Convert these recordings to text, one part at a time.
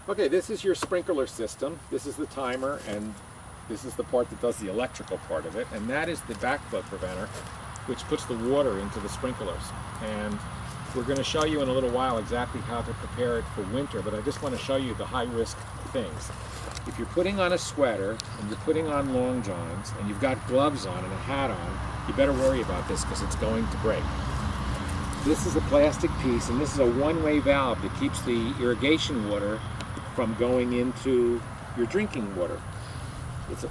Okay, this is your sprinkler system. This is the timer, and this is the part that does the electrical part of it, and that is the backflow preventer, which puts the water into the sprinklers. And we're going to show you in a little while exactly how to prepare it for winter, but I just want to show you the high-risk things. If you're putting on a sweater and you're putting on long johns and you've got gloves on and a hat on, you better worry about this because it's going to break. This is a plastic piece, and this is a one-way valve that keeps the irrigation water from going into your drinking water.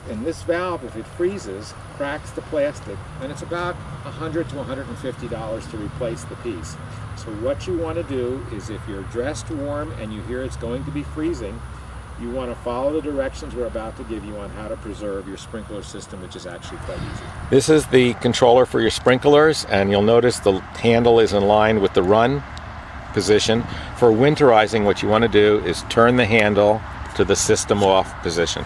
And this valve, if it freezes, cracks the plastic, and it's about $100 to $150 to replace the piece. So what you want to do is, if you're dressed warm and you hear it's going to be freezing, you want to follow the directions we're about to give you on how to preserve your sprinkler system, which is actually quite easy. This is the controller for your sprinklers, and you'll notice the handle is in line with the run position. For winterizing, what you want to do is turn the handle to the system off position.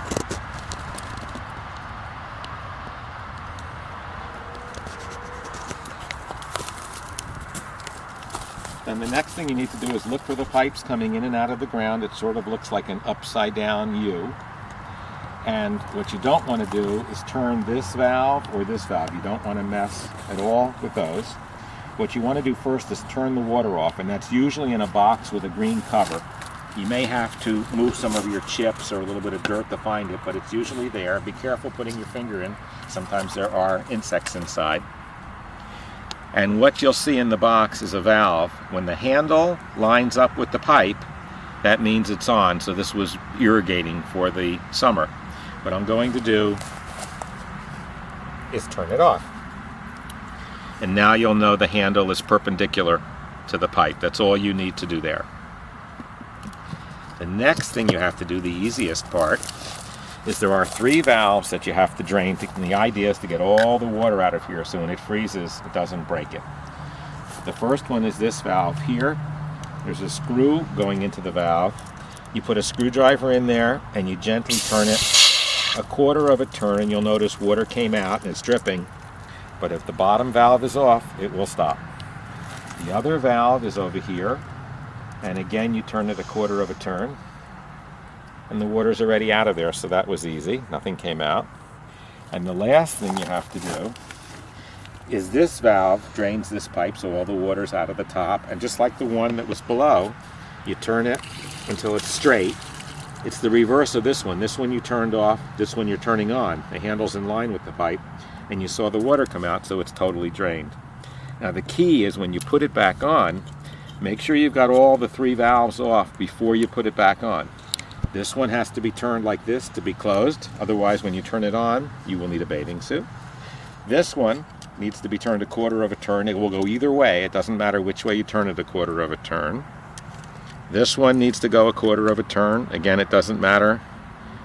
Then the next thing you need to do is look for the pipes coming in and out of the ground. It sort of looks like an upside down U. And what you don't want to do is turn this valve or this valve. You don't want to mess at all with those. What you want to do first is turn the water off, and that's usually in a box with a green cover. You may have to move some of your chips or a little bit of dirt to find it, but it's usually there. Be careful putting your finger in. Sometimes there are insects inside. And what you'll see in the box is a valve. When the handle lines up with the pipe, that means it's on. So this was irrigating for the summer. What I'm going to do is turn it off. And now you'll know the handle is perpendicular to the pipe. That's all you need to do there. The next thing you have to do, the easiest part, is there are 3 valves that you have to drain. And the idea is to get all the water out of here so when it freezes, it doesn't break it. The first one is this valve here. There's a screw going into the valve. You put a screwdriver in there and you gently turn it a quarter of a turn, and you'll notice water came out and it's dripping. But if the bottom valve is off, it will stop. The other valve is over here, and again you turn it a quarter of a turn, and the water's already out of there, so that was easy. Nothing came out. And the last thing you have to do is this valve drains this pipe so all the water's out of the top, and just like the one that was below, you turn it until it's straight. It's the reverse of this one. This one you turned off, this one you're turning on. The handle's in line with the pipe, and you saw the water come out, so it's totally drained. Now the key is when you put it back on, make sure you've got all the 3 valves off before you put it back on. This one has to be turned like this to be closed. Otherwise, when you turn it on, you will need a bathing suit. This one needs to be turned a quarter of a turn. It will go either way. It doesn't matter which way you turn it a quarter of a turn. This one needs to go a quarter of a turn. Again, it doesn't matter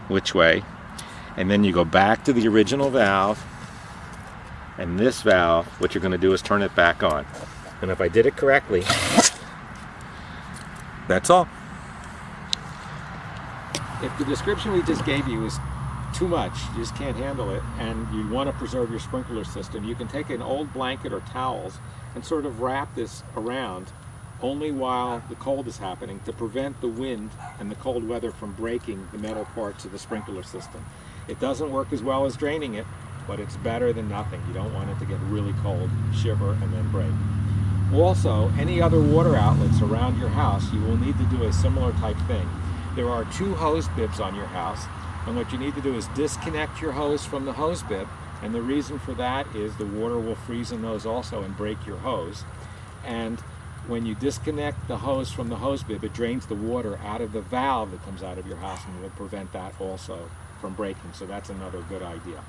which way. And then you go back to the original valve. And this valve, what you're going to do is turn it back on. And if I did it correctly, that's all. If the description we just gave you is too much, you just can't handle it, and you want to preserve your sprinkler system, you can take an old blanket or towels and sort of wrap this around only while the cold is happening to prevent the wind and the cold weather from breaking the metal parts of the sprinkler system. It doesn't work as well as draining it, but it's better than nothing. You don't want it to get really cold, shiver, and then break. Also, any other water outlets around your house, you will need to do a similar type thing. There are 2 hose bibs on your house, and what you need to do is disconnect your hose from the hose bib, and the reason for that is the water will freeze in those also and break your hose. And when you disconnect the hose from the hose bib, it drains the water out of the valve that comes out of your house and will prevent that also from breaking. So that's another good idea.